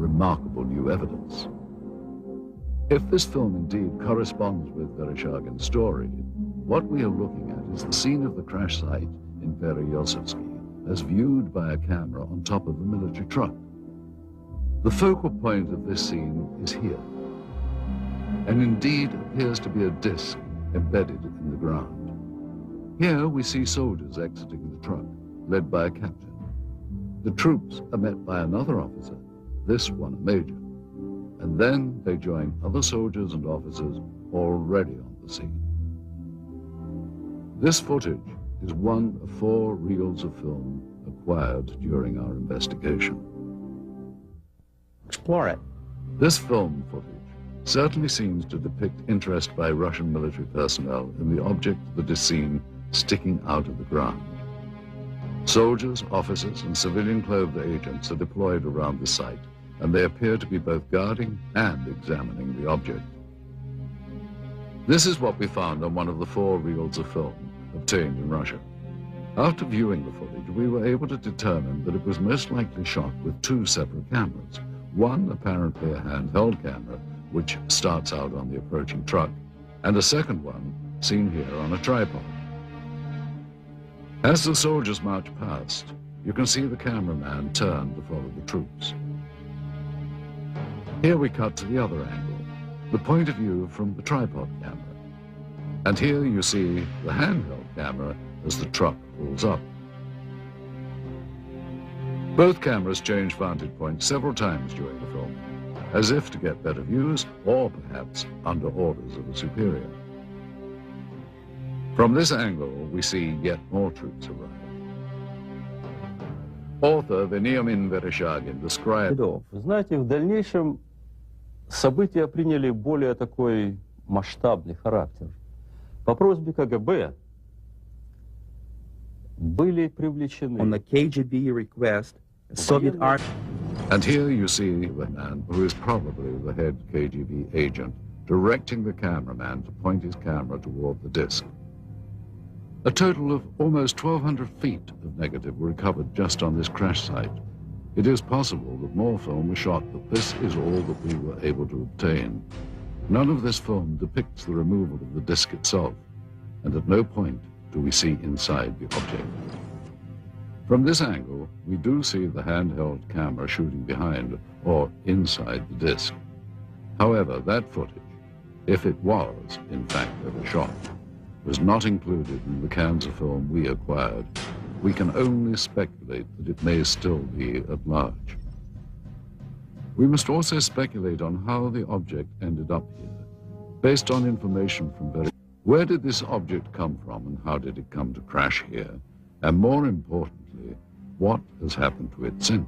remarkable new evidence. If this film indeed corresponds with Vereshchagin's story, what we are looking at is the scene of the crash site in Pereyaslawski as viewed by a camera on top of a military truck. The focal point of this scene is here, and indeed appears to be a disc embedded in the ground. Here we see soldiers exiting the truck, led by a captain. The troops are met by another officer, this one a major, and then they join other soldiers and officers already on the scene. This footage is one of 4 reels of film acquired during our investigation. Explore it. This film footage certainly seems to depict interest by Russian military personnel in the object that is seen sticking out of the ground. Soldiers, officers, and civilian-clothed agents are deployed around the site, and they appear to be both guarding and examining the object. This is what we found on one of the 4 reels of film obtained in Russia. After viewing the footage, we were able to determine that it was most likely shot with 2 separate cameras. One apparently a handheld camera, which starts out on the approaching truck, and a second one seen here on a tripod. As the soldiers march past, you can see the cameraman turn to follow the troops. Here we cut to the other angle, the point of view from the tripod camera. And here you see the handheld camera as the truck pulls up. Both cameras change vantage points several times during the film, as if to get better views or perhaps under orders of a superior. From this angle, we see yet more troops arrive. Author Veniamin Vereshchagin described... Вы знаете, в дальнейшем события приняли более такой масштабный характер. По просьбе КГБ были привлечены... On the KGB request, the Soviet army... And here you see the man who is probably the head KGB agent directing the cameraman to point his camera toward the disc. A total of almost 1,200 feet of negative were recovered just on this crash site. It is possible that more film was shot, but this is all that we were able to obtain. None of this film depicts the removal of the disc itself, and at no point do we see inside the object. From this angle, we do see the handheld camera shooting behind or inside the disc. However, that footage, if it was in fact ever shot, was not included in the cans of film we acquired. We can only speculate that it may still be at large. We must also speculate on how the object ended up here, based on information from where did this object come from and how did it come to crash here? And more importantly, what has happened to it since?